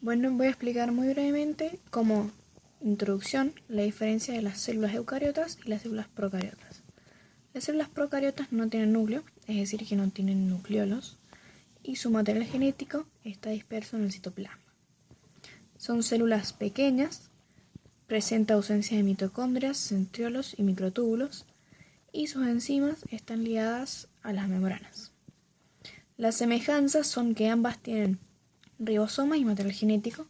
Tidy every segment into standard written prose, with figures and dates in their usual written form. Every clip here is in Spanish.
Bueno, voy a explicar muy brevemente como introducción la diferencia de las células eucariotas y las células procariotas. Las células procariotas no tienen núcleo, es decir, que no tienen nucleolos, y su material genético está disperso en el citoplasma. Son células pequeñas, presenta ausencia de mitocondrias, centriolos y microtúbulos, y sus enzimas están ligadas a las membranas. Las semejanzas son que ambas tienen ribosomas y material genético,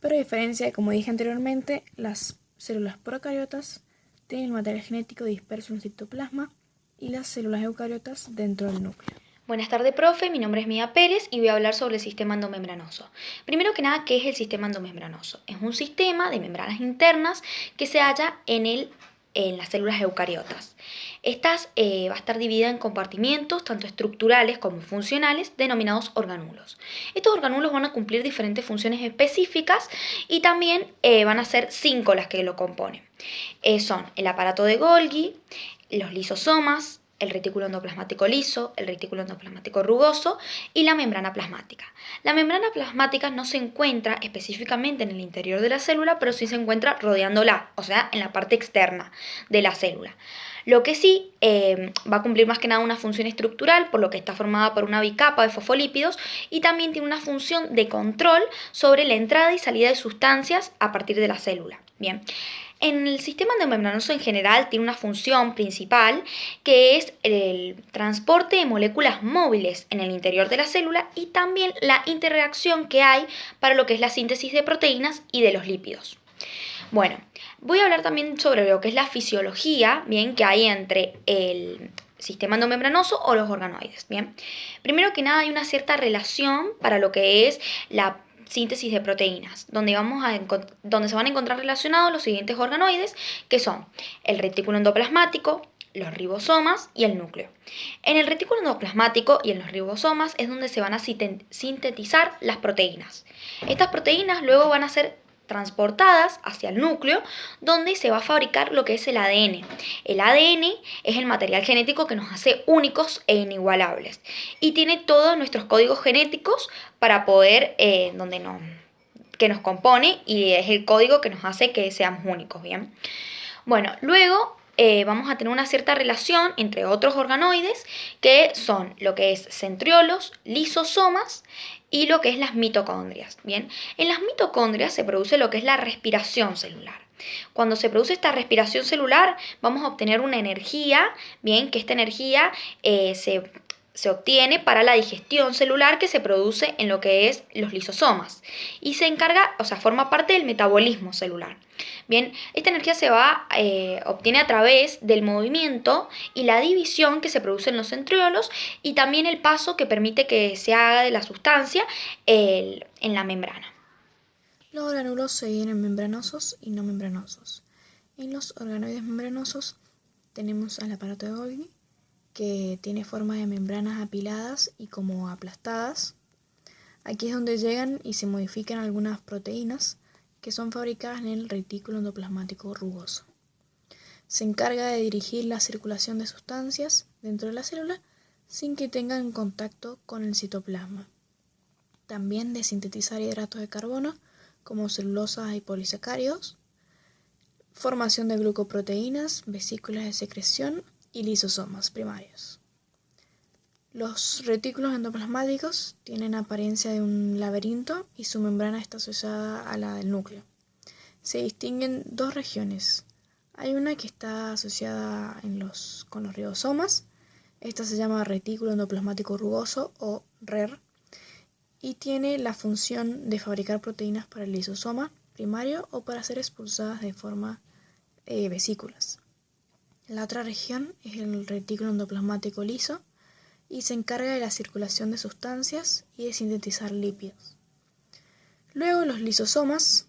pero a diferencia de, como dije anteriormente, las células procariotas tienen material genético disperso en el citoplasma y las células eucariotas dentro del núcleo. Buenas tardes, profe. Mi nombre es Mía Pérez y voy a hablar sobre el sistema endomembranoso. Primero que nada, ¿qué es el sistema endomembranoso? Es un sistema de membranas internas que se halla en las células eucariotas. Estas va a estar dividida en compartimientos, tanto estructurales como funcionales, denominados organulos. Estos organulos van a cumplir diferentes funciones específicas y también van a ser 5 las que lo componen. Son el aparato de Golgi, los lisosomas, el retículo endoplasmático liso, el retículo endoplasmático rugoso y la membrana plasmática. La membrana plasmática no se encuentra específicamente en el interior de la célula, pero sí se encuentra rodeándola, o sea, en la parte externa de la célula. Lo que sí va a cumplir más que nada una función estructural, por lo que está formada por una bicapa de fosfolípidos y también tiene una función de control sobre la entrada y salida de sustancias a partir de la célula. Bien. En el sistema endomembranoso en general tiene una función principal que es el transporte de moléculas móviles en el interior de la célula y también la interreacción que hay para lo que es la síntesis de proteínas y de los lípidos. Bueno, voy a hablar también sobre lo que es la fisiología, bien, que hay entre el sistema endomembranoso o los organoides, bien. Primero que nada hay una cierta relación para lo que es la síntesis de proteínas, donde se van a encontrar relacionados los siguientes organoides, que son el retículo endoplasmático, los ribosomas y el núcleo. En el retículo endoplasmático y en los ribosomas es donde se van a sintetizar las proteínas. Estas proteínas luego van a ser transportadas hacia el núcleo, donde se va a fabricar lo que es el ADN. El ADN es el material genético que nos hace únicos e inigualables y tiene todos nuestros códigos genéticos para poder, que nos compone y es el código que nos hace que seamos únicos, ¿bien? Bueno, luego vamos a tener una cierta relación entre otros organoides que son lo que es centriolos, lisosomas y lo que es las mitocondrias. Bien, en las mitocondrias se produce lo que es la respiración celular. Cuando se produce esta respiración celular, vamos a obtener una energía, bien, que esta energía se obtiene para la digestión celular que se produce en lo que es los lisosomas y se encarga, o sea, forma parte del metabolismo celular. Bien, esta energía obtiene a través del movimiento y la división que se produce en los centriolos y también el paso que permite que se haga de la sustancia en la membrana. Los organulos se dividen en membranosos y no membranosos. En los organoides membranosos tenemos al aparato de Golgi, que tiene forma de membranas apiladas y como aplastadas. Aquí es donde llegan y se modifican algunas proteínas que son fabricadas en el retículo endoplasmático rugoso. Se encarga de dirigir la circulación de sustancias dentro de la célula sin que tengan contacto con el citoplasma. También de sintetizar hidratos de carbono como celulosas y polisacáridos, formación de glucoproteínas, vesículas de secreción y lisosomas primarios. Los retículos endoplasmáticos tienen apariencia de un laberinto y su membrana está asociada a la del núcleo. Se distinguen dos regiones. Hay una que está asociada con los ribosomas. Esta se llama retículo endoplasmático rugoso o RER y tiene la función de fabricar proteínas para el lisosoma primario o para ser expulsadas de forma vesículas. La otra región es el retículo endoplasmático liso y se encarga de la circulación de sustancias y de sintetizar lípidos. Luego los lisosomas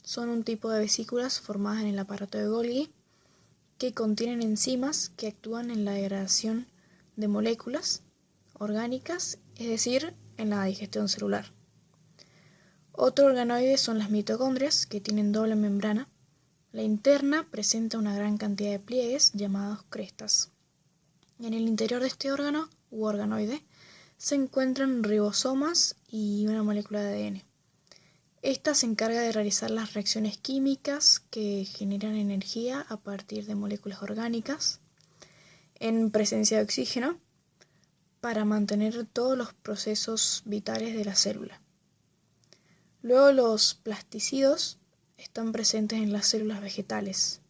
son un tipo de vesículas formadas en el aparato de Golgi que contienen enzimas que actúan en la degradación de moléculas orgánicas, es decir, en la digestión celular. Otro organoide son las mitocondrias, que tienen doble membrana. La interna presenta una gran cantidad de pliegues llamados crestas. En el interior de este órgano u organoide se encuentran ribosomas y una molécula de ADN. Esta se encarga de realizar las reacciones químicas que generan energía a partir de moléculas orgánicas en presencia de oxígeno para mantener todos los procesos vitales de la célula. Luego los plasticidos están presentes en las células vegetales.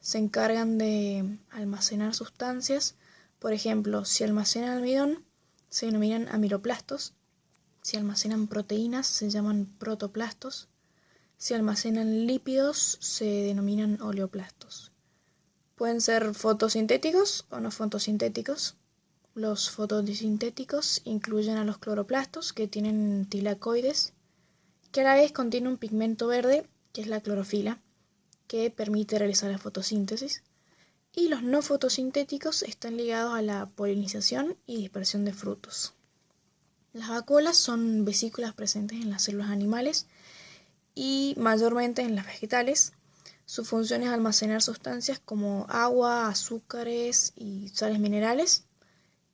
Se encargan de almacenar sustancias. Por ejemplo, si almacenan almidón, se denominan amiloplastos. Si almacenan proteínas, se llaman protoplastos. Si almacenan lípidos, se denominan oleoplastos. Pueden ser fotosintéticos o no fotosintéticos. Los fotosintéticos incluyen a los cloroplastos, que tienen tilacoides, que a la vez contienen un pigmento verde, que es la clorofila, que permite realizar la fotosíntesis. Y los no fotosintéticos están ligados a la polinización y dispersión de frutos. Las vacuolas son vesículas presentes en las células animales y mayormente en las vegetales. Su función es almacenar sustancias como agua, azúcares y sales minerales.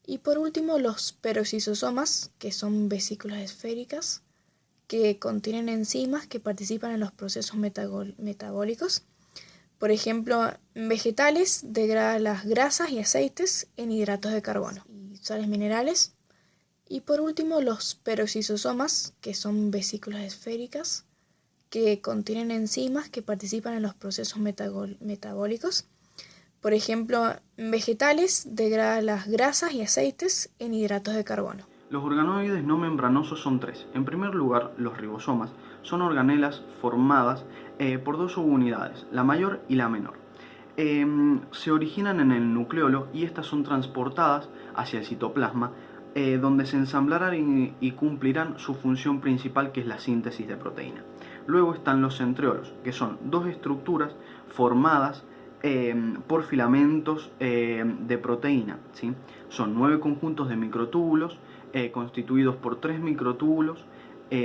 Y por último, los peroxisosomas, que son vesículas esféricas que contienen enzimas que participan en los procesos metabólicos. Por ejemplo, en vegetales degrada las grasas y aceites en hidratos de carbono y sales minerales. Y por último, los peroxisosomas, que son vesículas esféricas que contienen enzimas que participan en los procesos metabólicos. Por ejemplo, en vegetales degrada las grasas y aceites en hidratos de carbono. Los organoides no membranosos son tres. En primer lugar, los ribosomas son organelas formadas por dos subunidades, la mayor y la menor. Se originan en el nucleolo y estas son transportadas hacia el citoplasma, donde se ensamblarán y cumplirán su función principal, que es la síntesis de proteína. Luego están los centriolos, que son dos estructuras formadas por filamentos de proteína, ¿sí? Son 9 conjuntos de microtúbulos constituidos por 3 microtúbulos,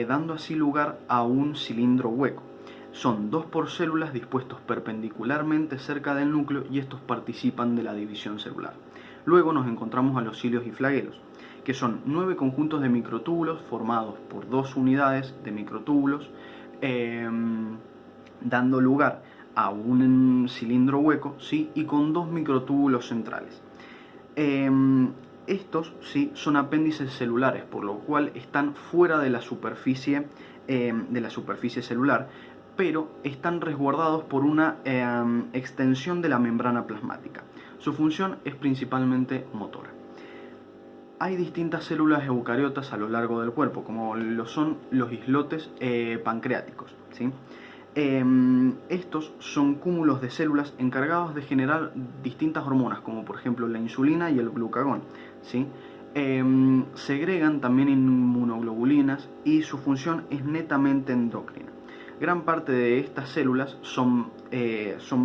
dando así lugar a un cilindro hueco. Son 2 por células dispuestos perpendicularmente cerca del núcleo y estos participan de la división celular. Luego nos encontramos a los cilios y flagelos, que son 9 conjuntos de microtúbulos formados por 2 unidades de microtúbulos, dando lugar a un cilindro hueco, ¿sí? Y con 2 microtúbulos centrales. Estos, ¿sí?, son apéndices celulares, por lo cual están fuera de la superficie celular, pero están resguardados por una extensión de la membrana plasmática. Su función es principalmente motora. Hay distintas células eucariotas a lo largo del cuerpo, como lo son los islotes pancreáticos, ¿sí? Estos son cúmulos de células encargados de generar distintas hormonas, como por ejemplo la insulina y el glucagón, ¿sí? Segregan también inmunoglobulinas y su función es netamente endocrina. Gran parte de estas células son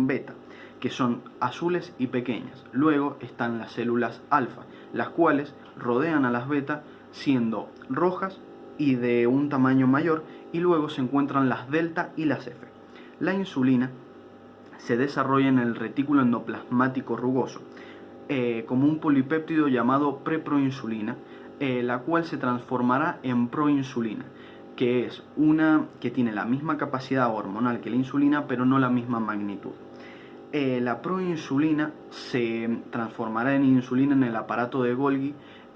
beta, que son azules y pequeñas. Luego están las células alfa, las cuales rodean a las beta siendo rojas y de un tamaño mayor, y luego se encuentran las delta y las F. La insulina se desarrolla en el retículo endoplasmático rugoso como un polipéptido llamado preproinsulina, la cual se transformará en proinsulina, que es que tiene la misma capacidad hormonal que la insulina, pero no la misma magnitud. La proinsulina se transformará en insulina en el aparato de Golgi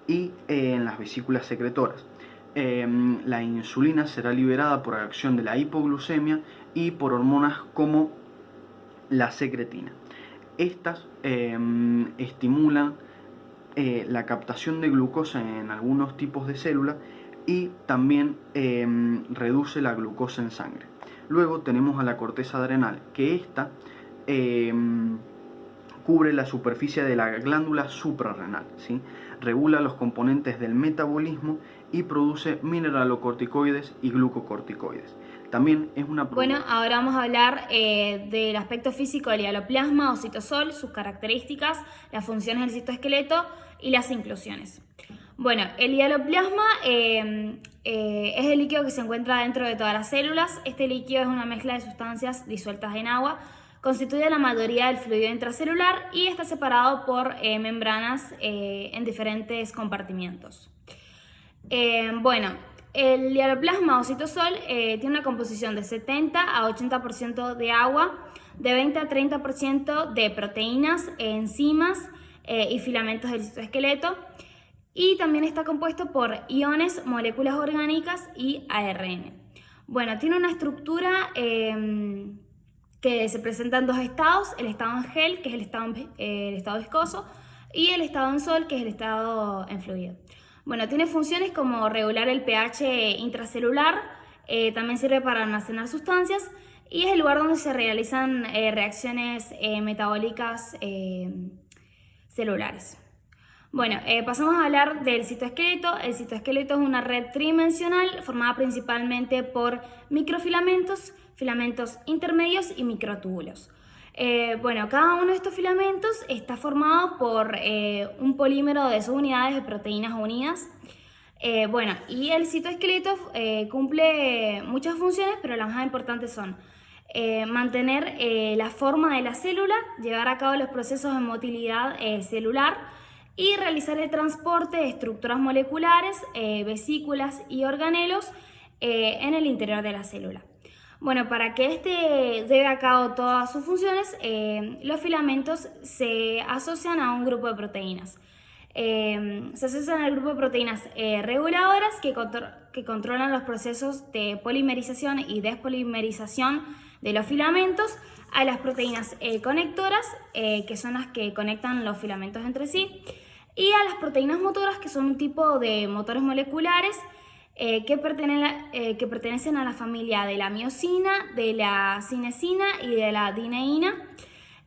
y en las vesículas secretoras. La insulina será liberada por acción de la hipoglucemia y por hormonas como la secretina. Estas estimulan la captación de glucosa en algunos tipos de células y también reduce la glucosa en sangre. Luego tenemos a la corteza adrenal, que esta cubre la superficie de la glándula suprarrenal, ¿sí? Regula los componentes del metabolismo y produce mineralocorticoides y glucocorticoides. También es una... Bueno, ahora vamos a hablar del aspecto físico del hialoplasma o citosol, sus características, las funciones del citoesqueleto y las inclusiones. Bueno, el hialoplasma es el líquido que se encuentra dentro de todas las células. Este líquido es una mezcla de sustancias disueltas en agua, constituye la mayoría del fluido intracelular y está separado por membranas en diferentes compartimientos. Bueno, el dialoplasma o citosol tiene una composición de 70 a 80% de agua, de 20 a 30% de proteínas, enzimas y filamentos del citoesqueleto, y también está compuesto por iones, moléculas orgánicas y ARN. Bueno, tiene una estructura que se presenta en dos estados: el estado en gel, que es el estado viscoso, y el estado en sol, que es el estado en fluido. Bueno, tiene funciones como regular el pH intracelular, también sirve para almacenar sustancias, y es el lugar donde se realizan reacciones metabólicas celulares. Bueno, pasamos a hablar del citoesqueleto. El citoesqueleto es una red tridimensional formada principalmente por microfilamentos, filamentos intermedios y microtúbulos. Bueno, cada uno de estos filamentos está formado por un polímero de subunidades de proteínas unidas. Bueno, y el citoesqueleto cumple muchas funciones, pero las más importantes son mantener la forma de la célula, llevar a cabo los procesos de motilidad celular y realizar el transporte de estructuras moleculares, vesículas y organelos en el interior de la célula. Bueno, para que este lleve a cabo todas sus funciones, los filamentos se asocian a un grupo de proteínas. Se asocian al grupo de proteínas reguladoras que controlan los procesos de polimerización y despolimerización de los filamentos, a las proteínas conectoras, que son las que conectan los filamentos entre sí, y a las proteínas motoras, que son un tipo de motores moleculares que pertenecen a la familia de la miosina, de la cinesina y de la dineína.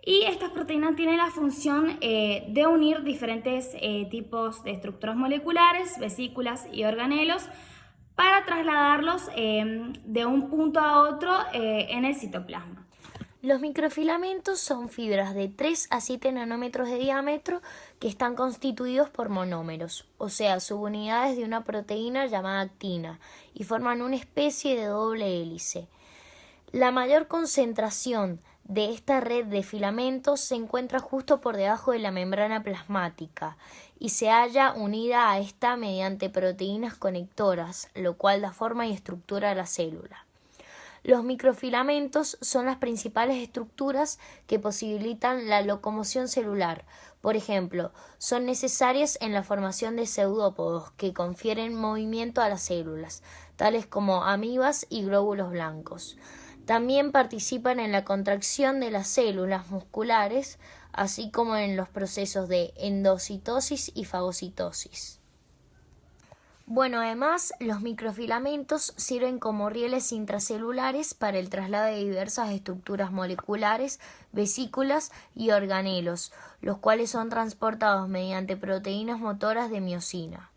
Y estas proteínas tienen la función de unir diferentes tipos de estructuras moleculares, vesículas y organelos para trasladarlos de un punto a otro en el citoplasma. Los microfilamentos son fibras de 3 a 7 nanómetros de diámetro que están constituidos por monómeros, o sea, subunidades de una proteína llamada actina, y forman una especie de doble hélice. La mayor concentración de esta red de filamentos se encuentra justo por debajo de la membrana plasmática y se halla unida a esta mediante proteínas conectoras, lo cual da forma y estructura a la célula. Los microfilamentos son las principales estructuras que posibilitan la locomoción celular. Por ejemplo, son necesarias en la formación de pseudópodos que confieren movimiento a las células, tales como amibas y glóbulos blancos. También participan en la contracción de las células musculares, así como en los procesos de endocitosis y fagocitosis. Bueno, además, los microfilamentos sirven como rieles intracelulares para el traslado de diversas estructuras moleculares, vesículas y organelos, los cuales son transportados mediante proteínas motoras de miosina.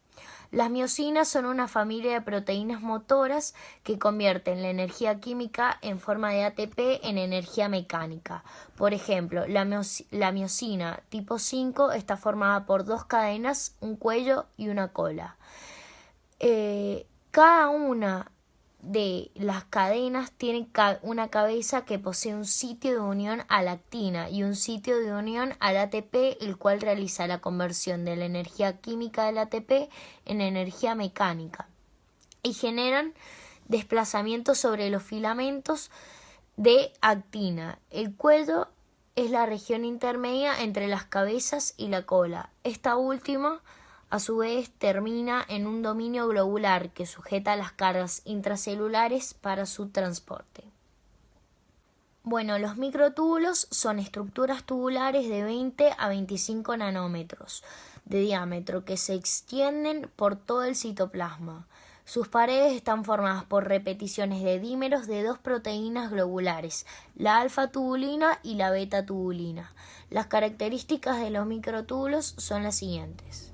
Las miosinas son una familia de proteínas motoras que convierten la energía química en forma de ATP en energía mecánica. Por ejemplo, la miosina tipo 5 está formada por 2 cadenas, un cuello y una cola. Cada una de las cadenas tiene una cabeza que posee un sitio de unión a la actina y un sitio de unión al ATP, el cual realiza la conversión de la energía química del ATP en energía mecánica y generan desplazamientos sobre los filamentos de actina. El cuello es la región intermedia entre las cabezas y la cola. Esta última, a su vez, termina en un dominio globular que sujeta las cargas intracelulares para su transporte. Bueno, los microtúbulos son estructuras tubulares de 20 a 25 nanómetros de diámetro que se extienden por todo el citoplasma. Sus paredes están formadas por repeticiones de dímeros de 2 proteínas globulares, la alfa-tubulina y la beta-tubulina. Las características de los microtúbulos son las siguientes.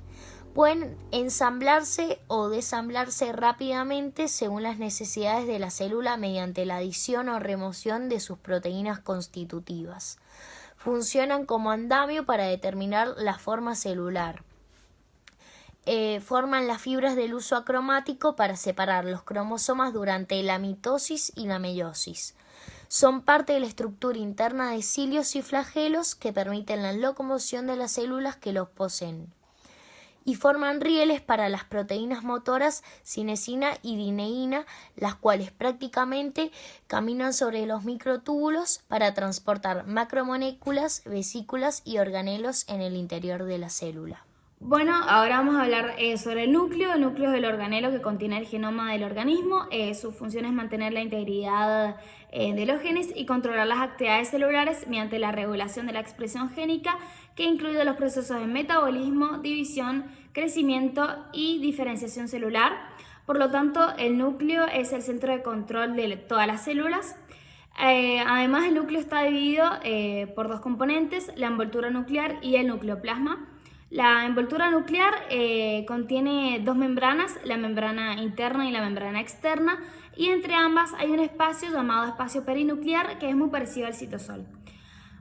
Pueden ensamblarse o desamblarse rápidamente según las necesidades de la célula mediante la adición o remoción de sus proteínas constitutivas. Funcionan como andamio para determinar la forma celular. Forman las fibras del uso acromático para separar los cromosomas durante la mitosis y la meiosis. Son parte de la estructura interna de cilios y flagelos que permiten la locomoción de las células que los poseen. y forman rieles para las proteínas motoras cinesina y dineína, las cuales prácticamente caminan sobre los microtúbulos para transportar macromoléculas, vesículas y organelos en el interior de la célula. Bueno, ahora vamos a hablar sobre el núcleo. El núcleo es el organelo que contiene el genoma del organismo. Su función es mantener la integridad de los genes y controlar las actividades celulares mediante la regulación de la expresión génica, que incluye los procesos de metabolismo, división, crecimiento y diferenciación celular. Por lo tanto, el núcleo es el centro de control de todas las células. Además, el núcleo está dividido por dos componentes, la envoltura nuclear y el nucleoplasma. La envoltura nuclear contiene dos membranas, la membrana interna y la membrana externa, y entre ambas hay un espacio llamado espacio perinuclear que es muy parecido al citosol.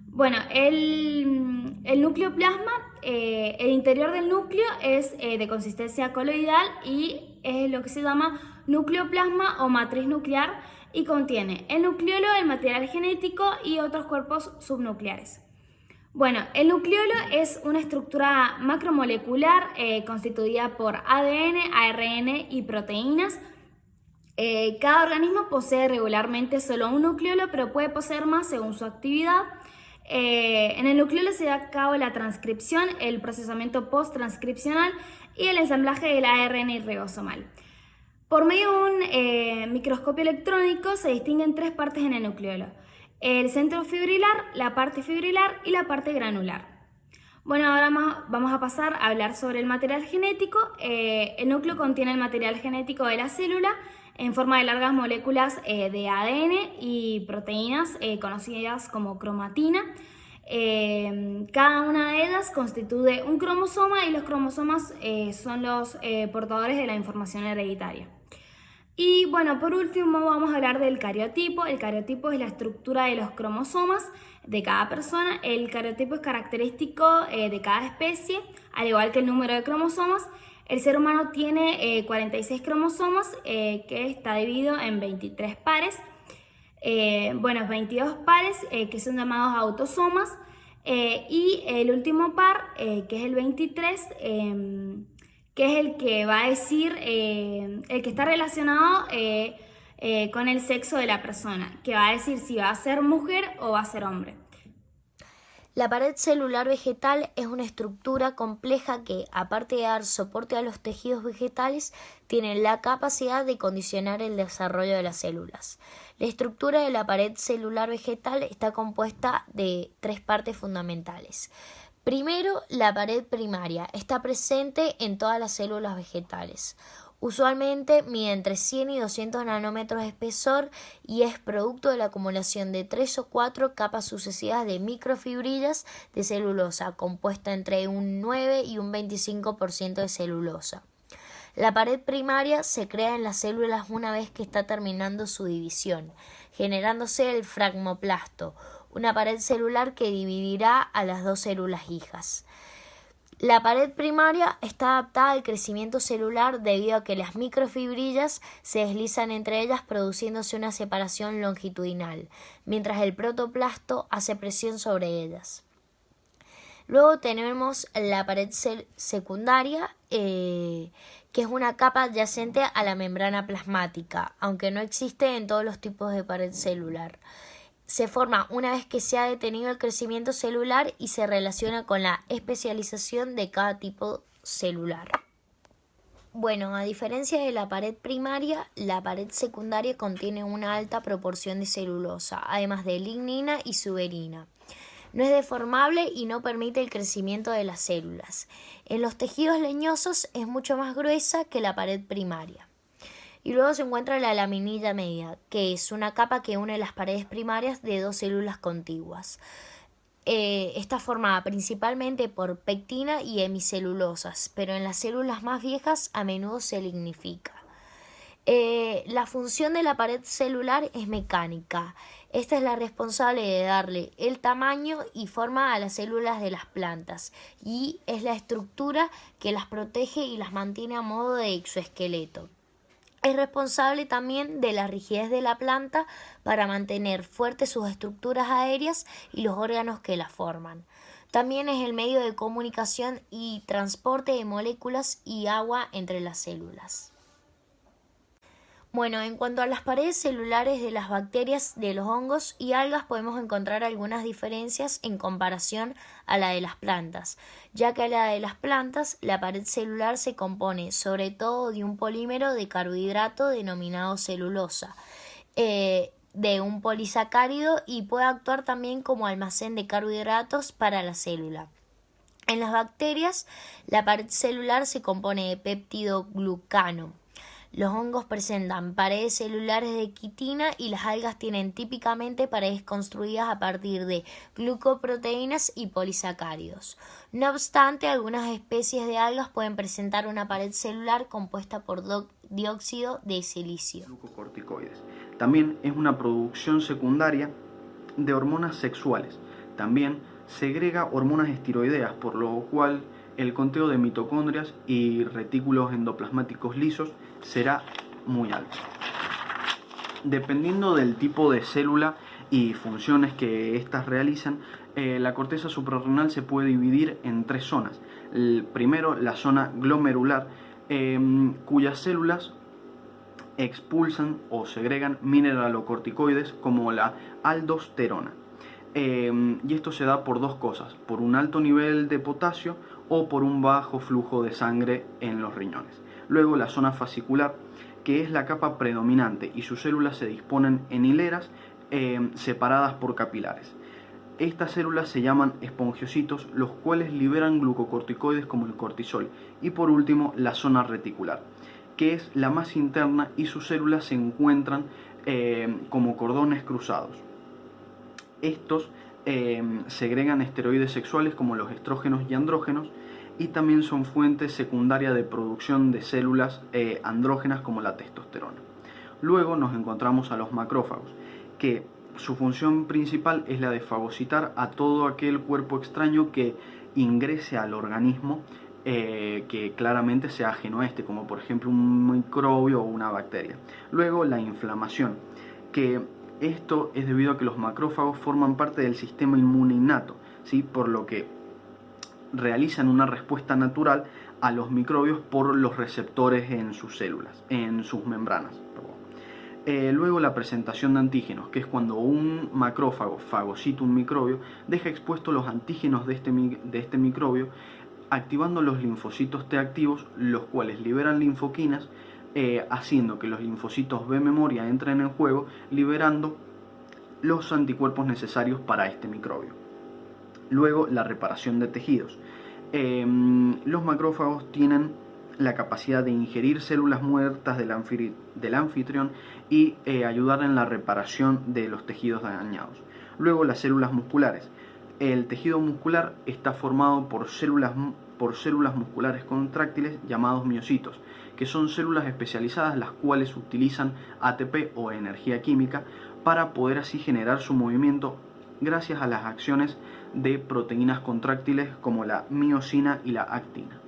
Bueno, el nucleoplasma, el interior del núcleo es de consistencia coloidal y es lo que se llama nucleoplasma o matriz nuclear y contiene el nucleolo, el material genético y otros cuerpos subnucleares. Bueno, el nucleolo es una estructura macromolecular constituida por ADN, ARN y proteínas. Cada organismo posee regularmente solo un nucleolo, pero puede poseer más según su actividad. En el nucleolo se da a cabo la transcripción, el procesamiento post-transcripcional y el ensamblaje del ARN ribosomal. Por medio de un microscopio electrónico se distinguen tres partes en el nucleolo: el centro fibrilar, la parte fibrilar y la parte granular. Bueno, ahora vamos a pasar a hablar sobre el material genético. El núcleo contiene el material genético de la célula en forma de largas moléculas de ADN y proteínas conocidas como cromatina. Cada una de ellas constituye un cromosoma y los cromosomas son los portadores de la información hereditaria. Y bueno, por último vamos a hablar del cariotipo. El cariotipo es la estructura de los cromosomas de cada persona. El cariotipo es característico de cada especie, al igual que el número de cromosomas. El ser humano tiene 46 cromosomas que está dividido en 23 pares. 22 pares que son llamados autosomas y el último par, que es el 23, que es el que va a decir, el que está relacionado con el sexo de la persona, que va a decir si va a ser mujer o va a ser hombre. La pared celular vegetal es una estructura compleja que, aparte de dar soporte a los tejidos vegetales, tiene la capacidad de condicionar el desarrollo de las células. La estructura de la pared celular vegetal está compuesta de tres partes fundamentales. Primero, la pared primaria está presente en todas las células vegetales. Usualmente mide entre 100 y 200 nanómetros de espesor y es producto de la acumulación de 3 o 4 capas sucesivas de microfibrillas de celulosa, compuesta entre un 9 y un 25% de celulosa. La pared primaria se crea en las células una vez que está terminando su división, generándose el fragmoplasto, una pared celular que dividirá a las dos células hijas. La pared primaria está adaptada al crecimiento celular debido a que las microfibrillas se deslizan entre ellas produciéndose una separación longitudinal, mientras el protoplasto hace presión sobre ellas. Luego tenemos la pared secundaria, que es una capa adyacente a la membrana plasmática, aunque no existe en todos los tipos de pared celular. Se forma una vez que se ha detenido el crecimiento celular y se relaciona con la especialización de cada tipo celular. Bueno, a diferencia de la pared primaria, la pared secundaria contiene una alta proporción de celulosa, además de lignina y suberina. No es deformable y no permite el crecimiento de las células. En los tejidos leñosos es mucho más gruesa que la pared primaria. Y luego se encuentra la laminilla media, que es una capa que une las paredes primarias de dos células contiguas. Está formada principalmente por pectina y hemicelulosas, pero en las células más viejas a menudo se lignifica. La función de la pared celular es mecánica. Esta es la responsable de darle el tamaño y forma a las células de las plantas y es la estructura que las protege y las mantiene a modo de exoesqueleto. Es responsable también de la rigidez de la planta para mantener fuertes sus estructuras aéreas y los órganos que la forman. También es el medio de comunicación y transporte de moléculas y agua entre las células. Bueno, en cuanto a las paredes celulares de las bacterias, de los hongos y algas, podemos encontrar algunas diferencias en comparación a la de las plantas, ya que a la de las plantas la pared celular se compone sobre todo de un polímero de carbohidrato denominado celulosa, de un polisacárido y puede actuar también como almacén de carbohidratos para la célula. En las bacterias, la pared celular se compone de peptidoglucano. Los hongos presentan paredes celulares de quitina y las algas tienen típicamente paredes construidas a partir de glucoproteínas y polisacáridos. No obstante, algunas especies de algas pueden presentar una pared celular compuesta por dióxido de silicio. Glucocorticoides. También es una producción secundaria de hormonas sexuales. También segrega hormonas esteroideas, por lo cual el conteo de mitocondrias y retículos endoplasmáticos lisos será muy alto. Dependiendo del tipo de célula y funciones que éstas realizan, la corteza suprarrenal se puede dividir en 3 zonas. Primero, la zona glomerular, cuyas células expulsan o segregan mineralocorticoides como la aldosterona. Y esto se da por 2 cosas: por un alto nivel de potasio o por un bajo flujo de sangre en los riñones. Luego, la zona fascicular, que es la capa predominante, y sus células se disponen en hileras separadas por capilares. Estas células se llaman espongiocitos, los cuales liberan glucocorticoides como el cortisol. Y por último, la zona reticular, que es la más interna, y sus células se encuentran como cordones cruzados. Estos segregan esteroides sexuales como los estrógenos y andrógenos, y también son fuente secundaria de producción de células andrógenas como la testosterona. Luego nos encontramos a los macrófagos, que su función principal es la de fagocitar a todo aquel cuerpo extraño que ingrese al organismo que claramente sea ajeno a este, como por ejemplo un microbio o una bacteria. Luego, la inflamación, que esto es debido a que los macrófagos forman parte del sistema inmune innato, ¿sí? Por lo que realizan una respuesta natural a los microbios por los receptores en sus células, en sus membranas. Luego, la presentación de antígenos, que es cuando un macrófago fagocita un microbio, deja expuestos los antígenos de este microbio, activando los linfocitos T activos, los cuales liberan linfoquinas, haciendo que los linfocitos B memoria entren en juego, liberando los anticuerpos necesarios para este microbio. Luego, la reparación de tejidos. Los macrófagos tienen la capacidad de ingerir células muertas del anfitrión y ayudar en la reparación de los tejidos dañados. Luego, las células musculares. El tejido muscular está formado por células musculares contráctiles llamados miocitos, que son células especializadas las cuales utilizan ATP o energía química para poder así generar su movimiento gracias a las acciones de proteínas contráctiles como la miosina y la actina.